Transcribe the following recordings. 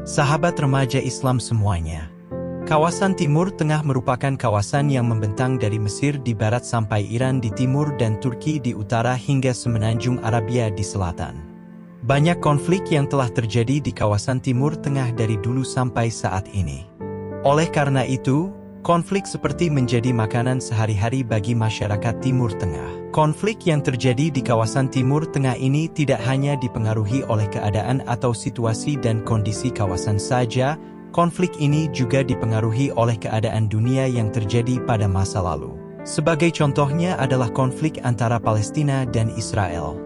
Sahabat remaja Islam semuanya. Kawasan Timur Tengah merupakan kawasan yang membentang dari Mesir di barat sampai Iran di timur dan Turki di utara hingga semenanjung Arabia di selatan. Banyak konflik yang telah terjadi di kawasan Timur Tengah dari dulu sampai saat ini. Oleh karena itu, konflik seperti menjadi makanan sehari-hari bagi masyarakat Timur Tengah. Konflik yang terjadi di kawasan Timur Tengah ini tidak hanya dipengaruhi oleh keadaan atau situasi dan kondisi kawasan saja, konflik ini juga dipengaruhi oleh keadaan dunia yang terjadi pada masa lalu. Sebagai contohnya adalah konflik antara Palestina dan Israel.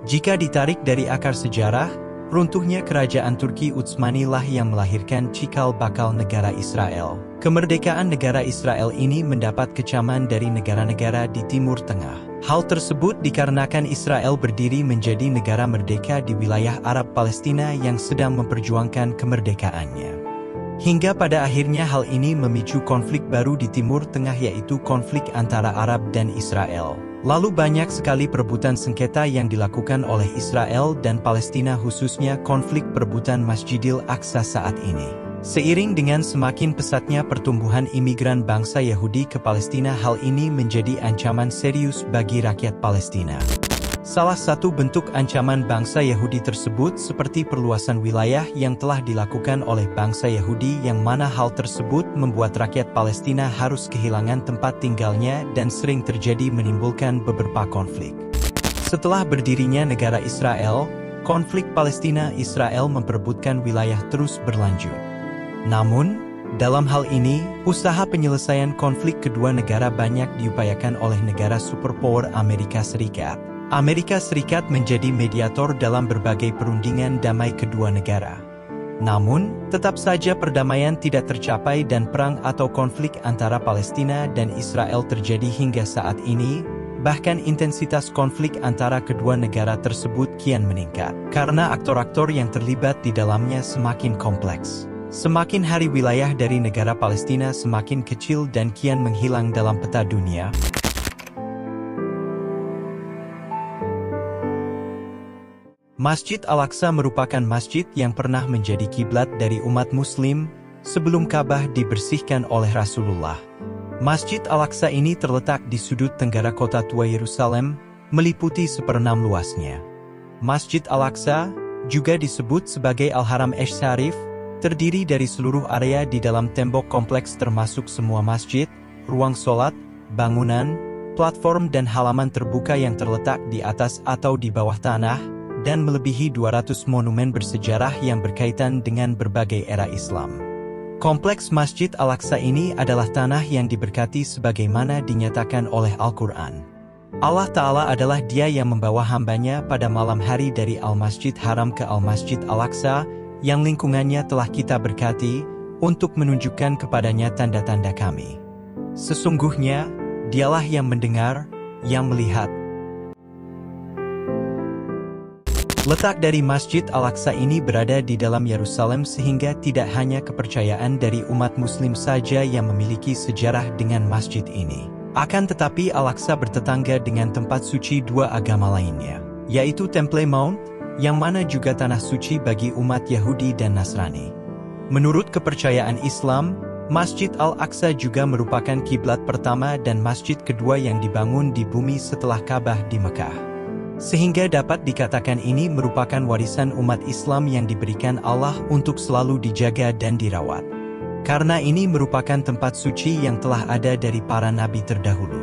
Jika ditarik dari akar sejarah, runtuhnya kerajaan Turki Utsmani lah yang melahirkan cikal bakal negara Israel. Kemerdekaan negara Israel ini mendapat kecaman dari negara-negara di Timur Tengah. Hal tersebut dikarenakan Israel berdiri menjadi negara merdeka di wilayah Arab Palestina yang sedang memperjuangkan kemerdekaannya. Hingga pada akhirnya hal ini memicu konflik baru di Timur Tengah, yaitu konflik antara Arab dan Israel. Lalu banyak sekali perebutan sengketa yang dilakukan oleh Israel dan Palestina, khususnya konflik perebutan Masjidil Aqsa saat ini. Seiring dengan semakin pesatnya pertumbuhan imigran bangsa Yahudi ke Palestina, hal ini menjadi ancaman serius bagi rakyat Palestina. Salah satu bentuk ancaman bangsa Yahudi tersebut seperti perluasan wilayah yang telah dilakukan oleh bangsa Yahudi, yang mana hal tersebut membuat rakyat Palestina harus kehilangan tempat tinggalnya dan sering terjadi menimbulkan beberapa konflik. Setelah berdirinya negara Israel, konflik Palestina-Israel memperebutkan wilayah terus berlanjut. Namun, dalam hal ini, usaha penyelesaian konflik kedua negara banyak diupayakan oleh negara superpower Amerika Serikat. Amerika Serikat menjadi mediator dalam berbagai perundingan damai kedua negara. Namun, tetap saja perdamaian tidak tercapai dan perang atau konflik antara Palestina dan Israel terjadi hingga saat ini. Bahkan intensitas konflik antara kedua negara tersebut kian meningkat, karena aktor-aktor yang terlibat di dalamnya semakin kompleks. Semakin hari wilayah dari negara Palestina semakin kecil dan kian menghilang dalam peta dunia. Masjid Al-Aqsa merupakan masjid yang pernah menjadi kiblat dari umat Muslim sebelum Ka'bah dibersihkan oleh Rasulullah. Masjid Al-Aqsa ini terletak di sudut tenggara kota tua Yerusalem, meliputi 1/6 luasnya. Masjid Al-Aqsa juga disebut sebagai Al-Haram Esh-Sharif, terdiri dari seluruh area di dalam tembok kompleks termasuk semua masjid, ruang sholat, bangunan, platform dan halaman terbuka yang terletak di atas atau di bawah tanah, dan melebihi 200 monumen bersejarah yang berkaitan dengan berbagai era Islam. Kompleks Masjid Al-Aqsa ini adalah tanah yang diberkati sebagaimana dinyatakan oleh Al-Quran. Allah Ta'ala adalah Dia yang membawa hambanya pada malam hari dari Al-Masjid Haram ke Al-Masjid Al-Aqsa, yang lingkungannya telah kita berkati, untuk menunjukkan kepadanya tanda-tanda Kami. Sesungguhnya, Dialah yang mendengar, yang melihat. Letak dari Masjid Al-Aqsa ini berada di dalam Yerusalem, sehingga tidak hanya kepercayaan dari umat Muslim saja yang memiliki sejarah dengan masjid ini. Akan tetapi Al-Aqsa bertetangga dengan tempat suci dua agama lainnya, yaitu Temple Mount, yang mana juga tanah suci bagi umat Yahudi dan Nasrani. Menurut kepercayaan Islam, Masjid Al-Aqsa juga merupakan kiblat pertama dan masjid kedua yang dibangun di bumi setelah Ka'bah di Mekah. Sehingga dapat dikatakan ini merupakan warisan umat Islam yang diberikan Allah untuk selalu dijaga dan dirawat. Karena ini merupakan tempat suci yang telah ada dari para nabi terdahulu.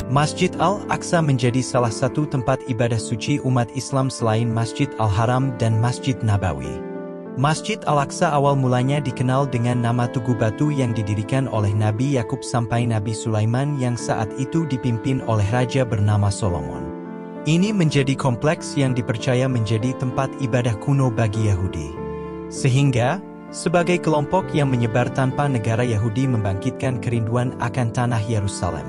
Masjid Al-Aqsa menjadi salah satu tempat ibadah suci umat Islam selain Masjid Al-Haram dan Masjid Nabawi. Masjid Al-Aqsa awal mulanya dikenal dengan nama Tugu Batu yang didirikan oleh Nabi Yakub sampai Nabi Sulaiman yang saat itu dipimpin oleh raja bernama Solomon. Ini menjadi kompleks yang dipercaya menjadi tempat ibadah kuno bagi Yahudi. Sehingga, sebagai kelompok yang menyebar tanpa negara, Yahudi membangkitkan kerinduan akan tanah Yerusalem.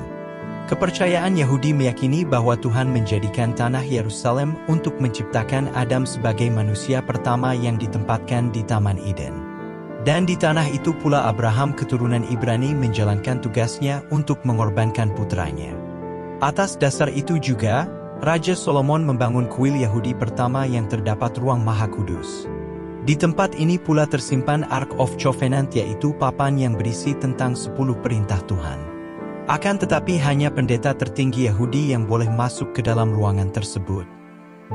Kepercayaan Yahudi meyakini bahwa Tuhan menjadikan tanah Yerusalem untuk menciptakan Adam sebagai manusia pertama yang ditempatkan di Taman Eden. Dan di tanah itu pula Abraham keturunan Ibrani menjalankan tugasnya untuk mengorbankan putranya. Atas dasar itu juga, Raja Solomon membangun kuil Yahudi pertama yang terdapat ruang Maha Kudus. Di tempat ini pula tersimpan Ark of Covenant, yaitu papan yang berisi tentang 10 perintah Tuhan. Akan tetapi hanya pendeta tertinggi Yahudi yang boleh masuk ke dalam ruangan tersebut.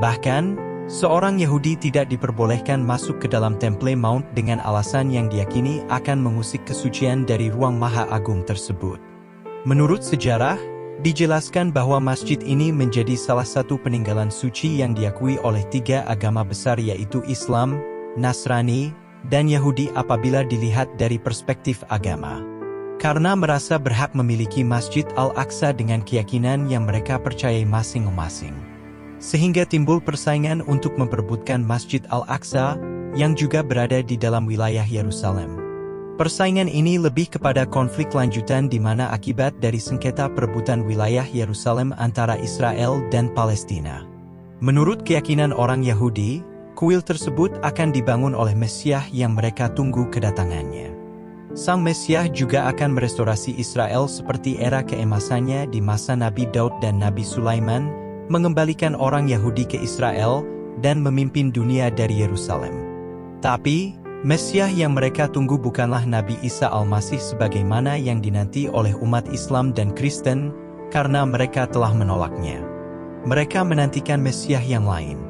Bahkan, seorang Yahudi tidak diperbolehkan masuk ke dalam Temple Mount dengan alasan yang diyakini akan mengusik kesucian dari ruang Maha Agung tersebut. Menurut sejarah, dijelaskan bahwa masjid ini menjadi salah satu peninggalan suci yang diakui oleh 3 agama besar, yaitu Islam, Nasrani, dan Yahudi apabila dilihat dari perspektif agama. Karena merasa berhak memiliki Masjid Al-Aqsa dengan keyakinan yang mereka percayai masing-masing. Sehingga timbul persaingan untuk memperebutkan Masjid Al-Aqsa yang juga berada di dalam wilayah Yerusalem. Persaingan ini lebih kepada konflik lanjutan di mana akibat dari sengketa perebutan wilayah Yerusalem antara Israel dan Palestina. Menurut keyakinan orang Yahudi, kuil tersebut akan dibangun oleh Mesias yang mereka tunggu kedatangannya. Sang Mesias juga akan merestorasi Israel seperti era keemasannya di masa Nabi Daud dan Nabi Sulaiman, mengembalikan orang Yahudi ke Israel, dan memimpin dunia dari Yerusalem. Tapi, Mesias yang mereka tunggu bukanlah Nabi Isa Al-Masih sebagaimana yang dinanti oleh umat Islam dan Kristen, karena mereka telah menolaknya. Mereka menantikan Mesias yang lain.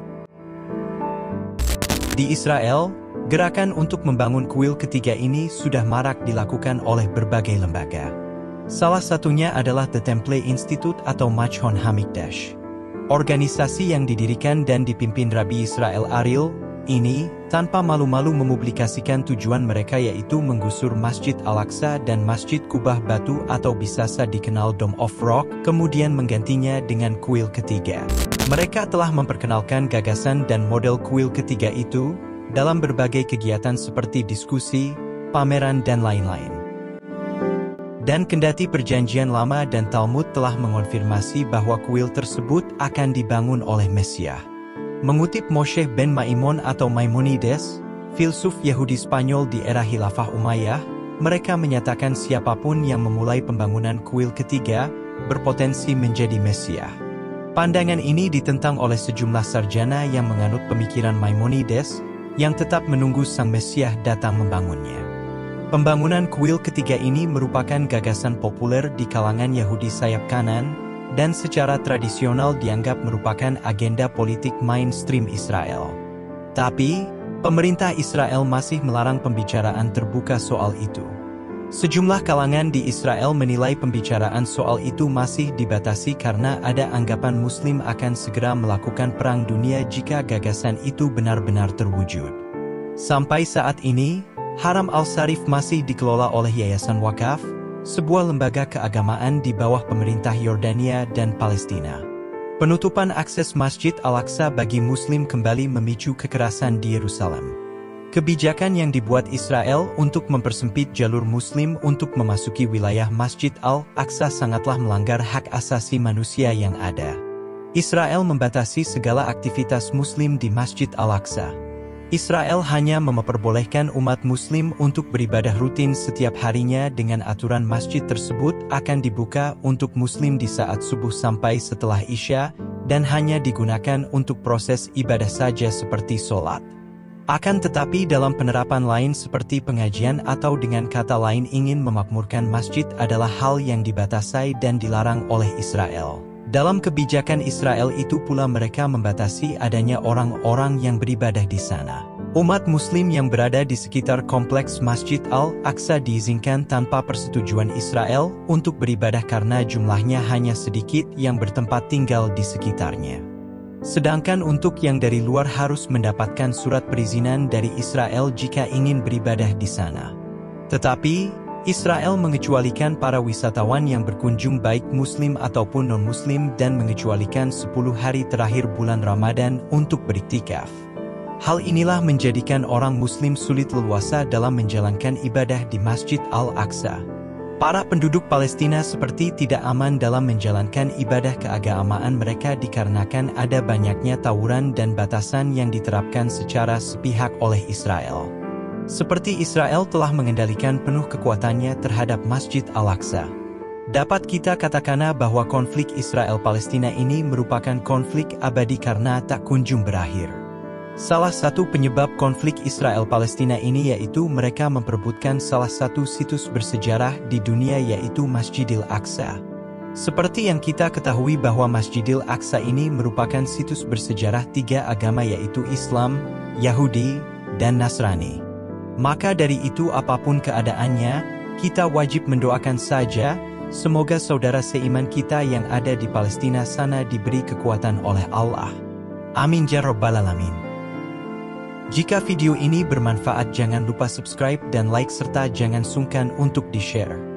Di Israel, gerakan untuk membangun kuil ketiga ini sudah marak dilakukan oleh berbagai lembaga. Salah satunya adalah The Temple Institute atau Machon Hamikdash. Organisasi yang didirikan dan dipimpin Rabbi Israel Ariel ini tanpa malu-malu memublikasikan tujuan mereka, yaitu menggusur Masjid Al-Aqsa dan Masjid Kubah Batu atau biasa dikenal Dome of Rock, kemudian menggantinya dengan kuil ketiga. Mereka telah memperkenalkan gagasan dan model kuil ketiga itu dalam berbagai kegiatan seperti diskusi, pameran, dan lain-lain. Dan kendati Perjanjian Lama dan Talmud telah mengonfirmasi bahwa kuil tersebut akan dibangun oleh Mesias. Mengutip Moshe ben Maimon atau Maimonides, filsuf Yahudi Spanyol di era Khilafah Umayyah, mereka menyatakan siapapun yang memulai pembangunan kuil ketiga berpotensi menjadi Mesias. Pandangan ini ditentang oleh sejumlah sarjana yang menganut pemikiran Maimonides, yang tetap menunggu sang Mesias datang membangunnya. Pembangunan kuil ketiga ini merupakan gagasan populer di kalangan Yahudi sayap kanan, dan secara tradisional dianggap merupakan agenda politik mainstream Israel. Tapi, pemerintah Israel masih melarang pembicaraan terbuka soal itu. Sejumlah kalangan di Israel menilai pembicaraan soal itu masih dibatasi karena ada anggapan Muslim akan segera melakukan perang dunia jika gagasan itu benar-benar terwujud. Sampai saat ini, Haram Al-Sharif masih dikelola oleh Yayasan Wakaf, sebuah lembaga keagamaan di bawah pemerintah Yordania dan Palestina. Penutupan akses Masjid Al-Aqsa bagi Muslim kembali memicu kekerasan di Yerusalem. Kebijakan yang dibuat Israel untuk mempersempit jalur Muslim untuk memasuki wilayah Masjid Al-Aqsa sangatlah melanggar hak asasi manusia yang ada. Israel membatasi segala aktivitas Muslim di Masjid Al-Aqsa. Israel hanya memperbolehkan umat Muslim untuk beribadah rutin setiap harinya dengan aturan masjid tersebut akan dibuka untuk Muslim di saat subuh sampai setelah Isya, dan hanya digunakan untuk proses ibadah saja seperti sholat. Akan tetapi dalam penerapan lain seperti pengajian atau dengan kata lain ingin memakmurkan masjid adalah hal yang dibatasi dan dilarang oleh Israel. Dalam kebijakan Israel itu pula mereka membatasi adanya orang-orang yang beribadah di sana. Umat Muslim yang berada di sekitar kompleks Masjid Al-Aqsa diizinkan tanpa persetujuan Israel untuk beribadah karena jumlahnya hanya sedikit yang bertempat tinggal di sekitarnya. Sedangkan untuk yang dari luar harus mendapatkan surat perizinan dari Israel jika ingin beribadah di sana. Tetapi, Israel mengecualikan para wisatawan yang berkunjung baik Muslim ataupun non-Muslim dan mengecualikan 10 hari terakhir bulan Ramadan untuk beriktikaf. Hal inilah menjadikan orang Muslim sulit leluasa dalam menjalankan ibadah di Masjid Al-Aqsa. Para penduduk Palestina seperti tidak aman dalam menjalankan ibadah keagamaan mereka dikarenakan ada banyaknya tawuran dan batasan yang diterapkan secara sepihak oleh Israel. Seperti Israel telah mengendalikan penuh kekuatannya terhadap Masjid Al-Aqsa. Dapat kita katakan bahwa konflik Israel-Palestina ini merupakan konflik abadi karena tak kunjung berakhir. Salah satu penyebab konflik Israel-Palestina ini yaitu mereka memperebutkan salah satu situs bersejarah di dunia yaitu Masjidil Aqsa. Seperti yang kita ketahui bahwa Masjidil Aqsa ini merupakan situs bersejarah tiga agama yaitu Islam, Yahudi, dan Nasrani. Maka dari itu apapun keadaannya, kita wajib mendoakan saja, semoga saudara seiman kita yang ada di Palestina sana diberi kekuatan oleh Allah. Amin ya rabbal alamin. Jika video ini bermanfaat jangan lupa subscribe dan like serta jangan sungkan untuk di-share.